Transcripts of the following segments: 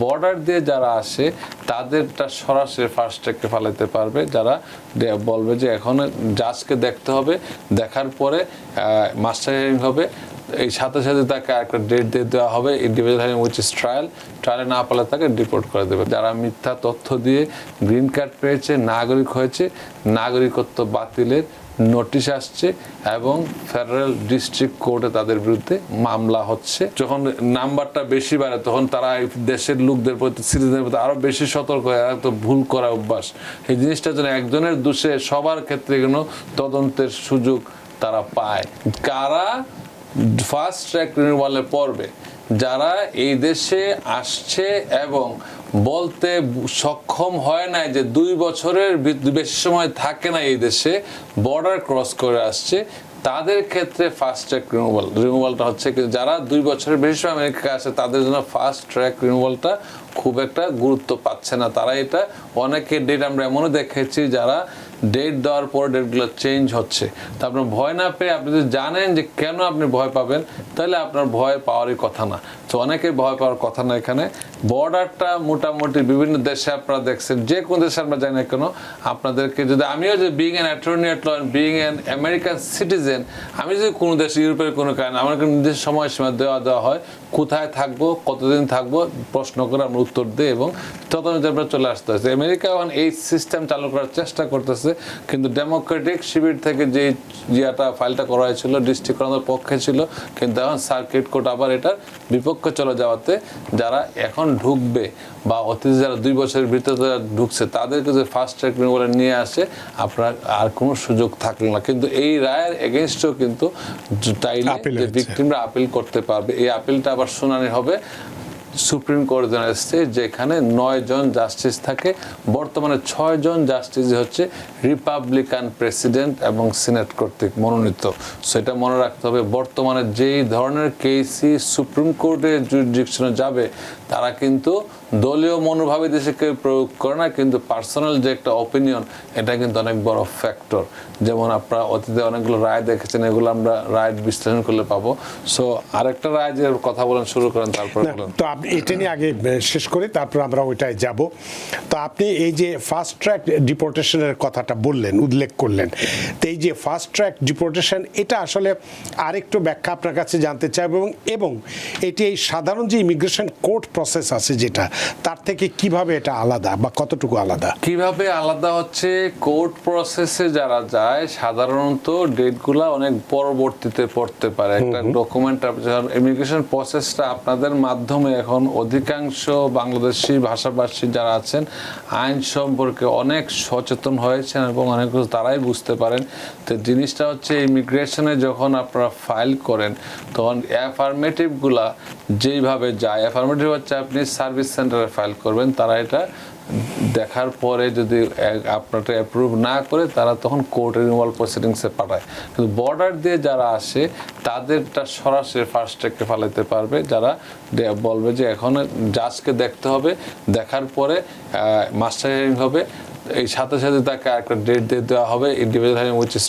Border দিয়ে যারা আসে তাদেরটা সরাসরি ফাস্ট ট্র্যাকে ফালাইতে পারবে, যারা বলবে যে এখন জাজকে দেখতে হবে, দেখার পরে মাস্টার হিয়ারিং হবে, এই সাথে সাথে তাকে একটা ডেট দিয়ে দেওয়া হবে, ইন্ডিভিজুয়াল হিয়ারিং উইচ ইজ ট্রায়ালে না পারলে তাকে ডিপোর্ট করে দেবে। যারা মিথ্যা তথ্য দিয়ে গ্রিন কার্ড পেয়েছে, নাগরিক হয়েছে, নাগরিকত্ব বাতিলের নোটিশ আসছে এবং ফেডারেল ডিস্ট্রিক্ট কোর্টে তাদের বিরুদ্ধে মামলা হচ্ছে। যখন নাম্বারটা বেশি বাড়ে তখন তারা দেশের লোকদের প্রতি, সিটিজেনের প্রতি আরো বেশি সতর্ক হয়ে, তো ভুল করা অভ্যাস, এই জিনিসটা যেন একজনের দোষে সবার ক্ষেত্রে কোনো তদন্তের সুযোগ তারা পায়। কারা ফাস্ট ট্র্যাক রিনিউয়ালে পড়বে? যারা এই দেশে আসছে এবং বলতে সক্ষম হয় নাই যে 2 বছরের বেশি সময় থাকে না এই দেশে, বর্ডার ক্রস করে আসছে, তাদের ক্ষেত্রে ফাস্ট ট্র্যাক রিনিউয়ালটা হচ্ছে। কিন্তু যারা 2 বছরের বেশি সময় আমেরিকায় আসে তাদের জন্য ফাস্ট ট্র্যাক রিনিউয়ালটা খুব একটা গুরুত্ব পাচ্ছে না। তারা এটা অনেকে ডেট আমরা এমনও দেখেছি যারা ডেট দেওয়ার পর ডেটগুলো চেঞ্জ হচ্ছে। তা আপনার ভয় না পেয়ে আপনি যদি জানেন যে কেন আপনি ভয় পাবেন, তাহলে আপনার ভয় পাওয়ারই কথা না। তো অনেকের ভয় পাওয়ার কথা না। এখানে বর্ডারটা মোটামুটি বিভিন্ন দেশে আপনারা দেখছেন, যে কোনো দেশে আমরা জানি না কেন, আপনাদেরকে যদি আমিও যে being an attorney at law, being an American citizen, আমি যদি কোনো দেশ, ইউরোপের কোনো কারণে আমাকে নির্দিষ্ট সময়সীমা দেওয়া হয়, কোথায় থাকবো, কতদিন থাকবো, প্রশ্ন করে আমরা উত্তর দিই এবং তদন্তে আমরা চলে আসতে হয়েছে। আমেরিকা এখন এই সিস্টেম চালু করার চেষ্টা করতেছে, কিন্তু ডেমোক্রেটিক শিবির থেকে যে ফাইলটা করা হয়েছিল ডিস্ট্রিক্ট করানোর পক্ষে ছিল, কিন্তু এখন সার্কিট কোর্ট আবার এটার বিপক্ষে চলে যাওয়াতে যারা এখন ঢুকবে বা অতীতে যারা 2 বছরের ভিতরে যারা ঢুকছে তাদেরকে যে ফাস্ট ট্র্যাক রিনিউয়ালে নিয়ে আসে, আপনার আর কোনো সুযোগ থাকলো না। কিন্তু এই রায়ের এগেনস্টও কিন্তু চাইলে ভিকটিমরা আপিল করতে পারবে। এই আপিলটা আবার শুনানি হবে সুপ্রিম কোর্ট এসছে, যেখানে 9 জন জাস্টিস থাকে। বর্তমানে 6 জন জাস্টিস হচ্ছে রিপাবলিকান প্রেসিডেন্ট এবং সিনেট কর্তৃক মনোনীত। সেটা মনে রাখতে হবে। বর্তমানে যেই ধরনের কেসই সুপ্রিম কোর্টের জুরিসডিকশনে যাবে, তারা কিন্তু দলীয় মনোভাবে দেশে কেউ প্রয়োগ করে না, কিন্তু পার্সোনাল যে একটা অপিনিয়ন, এটা কিন্তু অনেক বড় ফ্যাক্টর। যেমন আপনারা অতীতে অনেকগুলো রায় দেখেছেন, এগুলো আমরা রায় বিশ্লেষণ করলে পাবো। সো আরেকটা রায় যে কথা বলেন শুরু করেন, তারপর বলেন। তো আপনি এটা নিয়ে আগে শেষ করে তারপর আমরা ওইটাই যাব। তো আপনি এই যে ফাস্ট ট্র্যাক ডিপোর্টেশনের কথাটা বললেন, উল্লেখ করলেন, তো এই যে ফাস্ট ট্র্যাক ডিপোর্টেশন, এটা আসলে আরেকটু ব্যাখ্যা আপনার কাছে জানতে চাইব, এবং এটি এই সাধারণ যে ইমিগ্রেশন কোর্ট প্রসেস আছে যেটা, তার থেকে কিভাবে এটা আলাদা বা কতটুকু আলাদা? কিভাবে আলাদা হচ্ছে, কোর্ট প্রসেসে যারা যায় সাধারণত ডেটগুলা অনেক পরবর্তীতে পড়তে পারে। একটা ডকুমেন্ট, ইমিগ্রেশন প্রসেসটা আপনাদের মাধ্যমে এখন অধিকাংশ বাংলাদেশি ভাষাভাষী যারা আছেন আইন সম্পর্কে অনেক সচেতন হয়েছেন এবং অনেক কিছু তারাই বুঝতে পারেন। তো জিনিসটা হচ্ছে ইমিগ্রেশনে যখন আপনারা ফাইল করেন তখন অ্যাফার্মেটিভগুলা যেইভাবে যায়, অ্যাফার্মেটিভ হচ্ছে আপনি সার্ভিস সেন্টারে ফাইল করবেন, তারা এটা দেখার পরে যদি আপনারটা অ্যাপ্রুভ না করে তারা তখন কোর্ট রিনিউয়াল প্রসিডিংসে পাঠায়। কিন্তু বর্ডার দিয়ে যারা আসে তাদেরটা সরাসরি ফাস্ট ট্র্যাকে ফালাইতে পারবে, যারা বলবে যে এখন জাজকে দেখতে হবে, দেখার পরে মাস্টার হিয়ারিং হবে, এই সাথে সাথে তাকে একটা ডেট দিয়ে দেওয়া হবে, ইন্ডিভিজুয়াল হিয়ারিং উইচ ইজ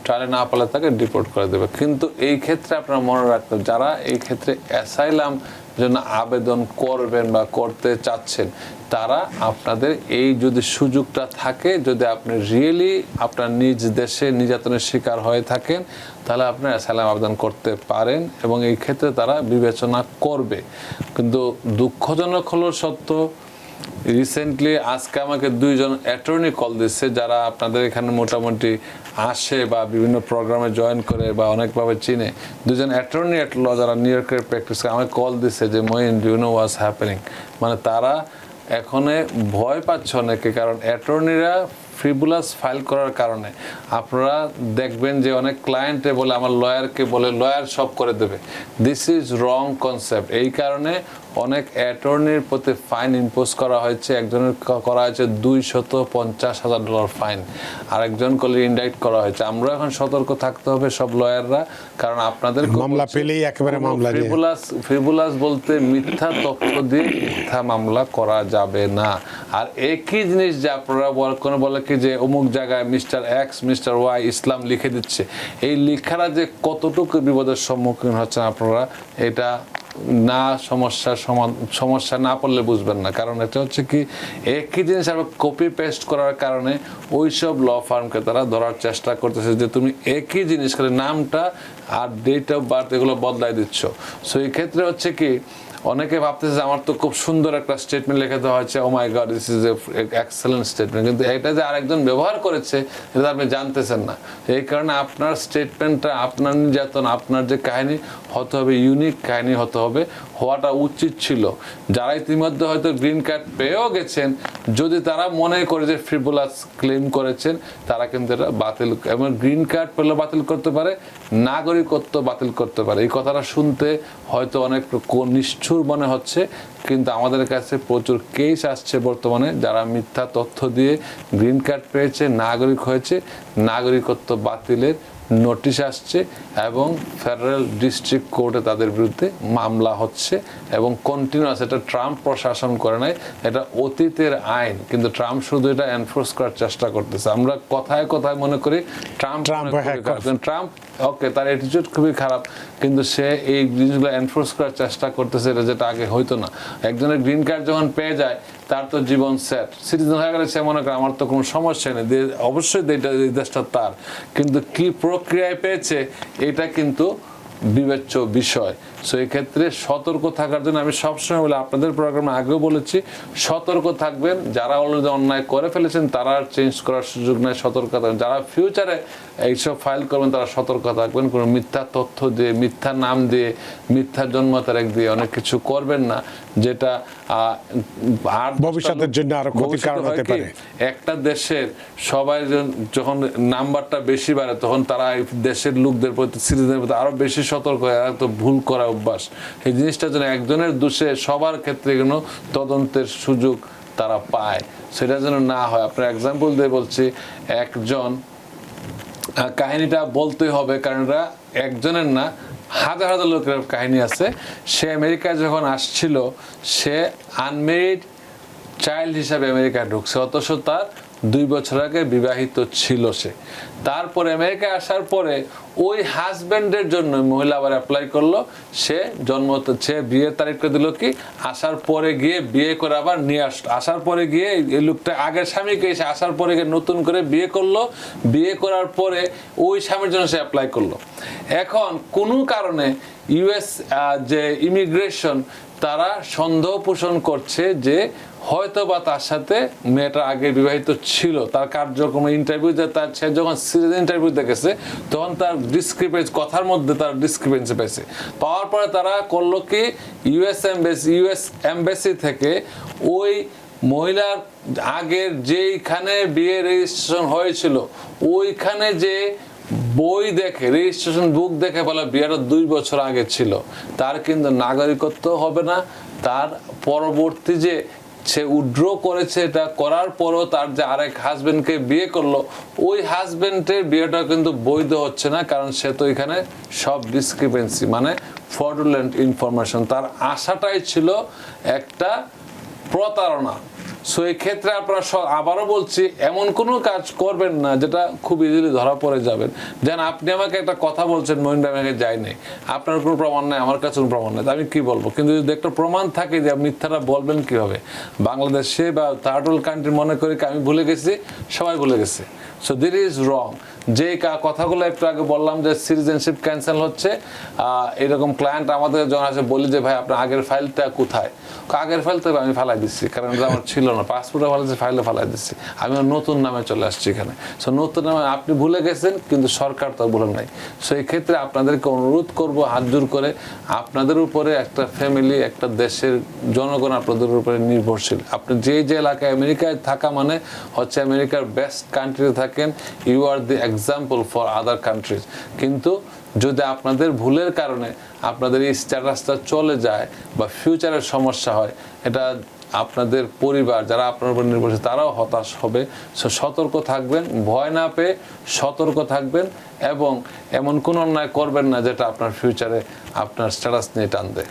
ট্রায়ালে না পারলে তাকে ডিপোর্ট করে দেবে। কিন্তু এই ক্ষেত্রে আপনারা মনে রাখতে হবে, যারা এই ক্ষেত্রে অ্যাসাইলাম জন্য আবেদন করবেন বা করতে চাচ্ছেন, তারা আপনাদের এই যদি সুযোগটা থাকে, যদি আপনি রিয়েলি আপনার নিজ দেশে নির্যাতনের শিকার হয়ে থাকেন, তাহলে আপনি অ্যাসাইলাম আবেদন করতে পারেন এবং এই ক্ষেত্রে তারা বিবেচনা করবে। কিন্তু দুঃখজনক হলো সত্য, রিসেন্টলি আজকে আমাকে 2 জন অ্যাটর্নি কল দিচ্ছে, যারা আপনাদের এখানে মোটামুটি আসে বা বিভিন্ন প্রোগ্রামে জয়েন করে বা অনেকভাবে চিনে। 2 জন অ্যাটর্নি অ্যাট ল যারা নিউ ইয়র্কের প্র্যাকটিস করে আমাকে কল দিচ্ছে যে Moin, do you know what's happening. মানে তারা এখন ভয় পাচ্ছে অনেকে, কারণ অ্যাটর্নিরা ফ্রিবুলাস ফাইল করার কারণে আপনারা দেখবেন যে অনেক ক্লায়েন্টে বলে আমার লয়ারকে বলে, লয়ার সব করে দেবে। This is wrong concept. এই কারণে অনেক অ্যাটর্নির প্রতি ফাইন ইম্পোজ করা হয়েছে। একজনের করা হয়েছে $250,000 ফাইন, আরেকজন করলে ইনডাইক্ট করা হয়েছে। আমরা এখন সতর্ক থাকতে হবে সব লয়াররা, কারণ আপনাদের মামলা পেলেই একেবারে মামলা, ফ্রিবুলাস বলতে মিথ্যা তথ্য দিয়ে মিথ্যা মামলা করা যাবে না। আর একই জিনিস যে আপনারা কোনো বলে কি যে অমুক জায়গায় মিস্টার এক্স মিস্টার ওয়াই ইসলাম লিখে দিচ্ছে, এই লেখারা যে কতটুকু বিপদের সম্মুখীন হচ্ছেন আপনারা, এটা না সমস্যা না পড়লে বুঝবেন না। কারণ এটা হচ্ছে কি, একই জিনিস আবার কপি পেস্ট করার কারণে ওইসব ল ফার্মকে তারা ধরার চেষ্টা করতেছে যে তুমি একই জিনিস করে নামটা আর ডেট অফ বার্থ এগুলো বদলাই দিচ্ছ। সো এই ক্ষেত্রে হচ্ছে কি, অনেকে ভাবতেছে আমার তো খুব সুন্দর একটা স্টেটমেন্ট লিখে দেওয়া হয়েছে, oh my god this is excellent statement, কিন্তু এটা যে আরেকজন ব্যবহার করেছে এটা আপনি জানতেছেন না। এই কারণে আপনার স্টেটমেন্টটা, আপনার নির্যাতন, আপনার যে কাহিনী হতে হবে ইউনিক কাহিনী হতে হবে, হওয়াটা উচিত ছিল। যারা ইতিমধ্যে হয়তো গ্রিন কার্ড পেয়েও গেছেন, যদি তারা মনে করে যে ফ্রিভোলাস ক্লেম করেছেন, তারা কিন্তু এটা বাতিল, এবং গ্রিন কার্ড পেলে বাতিল করতে পারে, নাগরিকত্ব বাতিল করতে পারে। এই কথাটা শুনতে হয়তো অনেক নিষ্ঠুর মনে হচ্ছে, কিন্তু আমাদের কাছে প্রচুর কেস আসছে বর্তমানে যারা মিথ্যা তথ্য দিয়ে গ্রিন কার্ড পেয়েছে, নাগরিক হয়েছে, নাগরিকত্ব বাতিলের নোটিশ আসছে এবং ফেডারেল ডিস্ট্রিক্ট কোর্টে তাদের বিরুদ্ধে মামলা হচ্ছে এবং কন্টিনিউয়াস। এটা ট্রাম্প প্রশাসন করে নাই, এটা অতীতের আইন, কিন্তু ট্রাম্প শুধু এটা এনফোর্স করার চেষ্টা করতেছে। আমরা কথায় কথায় মনে করি ট্রাম্প ওকে, তার অ্যাটিটিউড খুবই খারাপ, কিন্তু সে এই জিনিসগুলো এনফোর্স করার চেষ্টা করতেছে, এটা যেটা আগে হইতো না। একজনের গ্রিন কার্ড যখন পেয়ে যায় তার তো জীবন সেট, সিটিজেন হয়ে গেলে সে মনে করে আমার তো কোনো সমস্যা নেই, অবশ্যই এই দেশটা তার, কিন্তু কি প্রক্রিয়ায় পেয়েছে এটা কিন্তু বিবেচ্য বিষয়। সো এই ক্ষেত্রে সতর্ক থাকার জন্য আমি সবসময় বলি, আপনাদের প্রোগ্রামে আগেও বলেছি, সতর্ক থাকবেন। যারা অলরেডি অন্যায় করে ফেলেছেন তারা আর চেঞ্জ করার সুযোগ নেই, সতর্ক থাকবেন। যারা ফিউচারে এইসব ফাইল করবেন তারা সতর্ক থাকবেন, কোনো মিথ্যা তথ্য দিয়ে, মিথ্যা নাম দিয়ে, মিথ্যা জন্ম তারিখ দিয়ে অনেক কিছু করবেন না, যেটা ভবিষ্যতের জন্য আরো ক্ষতির কারণ হতে পারে। একটা দেশের সবাই যখন নাম্বারটা বেশি বাড়ে তখন তারা দেশের লোকদের প্রতি, সিটিজেনের প্রতি আরো বেশি সতর্ক হয়, তো ভুল করা অভ্যাস। এই জিনিসটা যেন একজনের দোষে সবার ক্ষেত্রে কোনো তদন্তের সুযোগ তারা পায়, সেটা যেন না হয়। আপনার এক্সাম্পল দিয়ে বলছি, একজন, কাহিনীটা বলতেই হবে কারণ এটা একজনের না, হাজার হাজার লোকের কাহিনী আছে। সে আমেরিকায় যখন আসছিল, সে আনমেরিড চাইল্ড হিসাবে আমেরিকায় ঢুকছে, অথচ তার 2 বছর আগে বিবাহিত ছিল সে। তারপরে আমেরিকায় আসার পরে ওই হাজব্যান্ডের জন্য মহিলা আবার অ্যাপ্লাই করলো, সে সে বিয়ের তারিখটা দিল কি, আসার পরে গিয়ে বিয়ে করে আবার নিয়ে আসলো, আসার পরে গিয়ে এই লোকটা আগের স্বামীকে এসে আসার পরে গিয়ে নতুন করে বিয়ে করলো, বিয়ে করার পরে ওই স্বামীর জন্য সে অ্যাপ্লাই করলো। এখন কোনো কারণে ইউএস যে ইমিগ্রেশন তারা সন্দেহ পোষণ করছে যে হয়তো বা তার সাথে মেয়েটা আগে বিবাহিত ছিল, তার কার্যক্রম ইন্টারভিউতে সে যখন সিরিয়াস ইন্টারভিউ দেখেছে তখন তার কথার মধ্যে তার ডিসক্রিপেন্সি পেয়েছে। পাওয়ার পরে তারা করলো কি, ইউএস এমবাসি থেকে ওই মহিলার আগের যেইখানে বিয়ে রেজিস্ট্রেশন হয়েছিল ওইখানে যে বই দেখে, রেজিস্ট্রেশন বুক দেখে বলে বিয়েটা 2 বছর আগে ছিল, তার কিন্তু নাগরিকত্ব হবে না। তার পরবর্তী যে সে উইথড্র করেছে, এটা করার পরও তার যে আরেক হাজবেন্ডকে বিয়ে করলো, ওই হাজবেন্ডের বিয়েটা কিন্তু বৈধ হচ্ছে না, কারণ সে তো এখানে সব ডিসক্রিপেন্সি, মানে ফ্রডুলেন্ট ইনফরমেশন, তার আশাটাই ছিল একটা প্রতারণা। সো এই ক্ষেত্রে আপনারা আবারও বলছি, এমন কোনো কাজ করবেন না যেটা খুব ইজিলি ধরা পড়ে যাবেন। যেন আপনি আমাকে একটা কথা বলছেন, মহিন ব্যাংকে যায়নি, আপনার কোনো প্রমাণ নাই, আমার কাছে কোনো প্রমাণ নেই, আমি কি বলবো? কিন্তু যদি একটা প্রমাণ থাকে যে মিথ্যাটা বলবেন কিভাবে? বাংলাদেশে বা থার্ড ওয়ার্ল্ড কান্ট্রি মনে করি আমি ভুলে গেছি, সবাই ভুলে গেছে। So this is wrong. যে কথাগুলো একটু আগে বললাম যে সিটিজেনশিপ ক্যান্সেল হচ্ছে, এরকম ক্লায়েন্ট আমাদের যখন আসে বলি যে ভাই আপনার আগের ফাইলটা কোথায়, আগের ফাইল তো আমি ফালাই দিচ্ছি, কারণ এটা আমার ছিল না, পাসপোর্টে ফালাইছি, ফাইলে ফালাই দিচ্ছি, আমি নতুন নামে চলে আসছি এখানে। সো নতুন নামে আপনি ভুলে গেছেন, কিন্তু সরকার তো ভুলে নাই। সো এই ক্ষেত্রে আপনাদেরকে অনুরোধ করব হাত জোর করে, আপনাদের উপরে একটা ফ্যামিলি, একটা দেশের জনগণ আপনাদের উপরে নির্ভরশীল। আপনি যে এলাকায় আমেরিকায় থাকা মানে হচ্ছে আমেরিকার বেস্ট কান্ট্রিতে থাকেন, you are the example for other countries. কিন্তু যদি আপনাদের ভুলের কারণে আপনাদের এই স্ট্যাটাসটা চলে যায় বা ফিউচারের সমস্যা হয়, এটা আপনাদের পরিবার যারা আপনার উপর নির্ভরশীল তারাও হতাশ হবে। সো সতর্ক থাকবেন, ভয় না পেয়ে সতর্ক থাকবেন এবং এমন কোনো অন্যায় করবেন না যেটা আপনার ফিউচারে আপনার স্ট্যাটাস নিয়ে টানবে।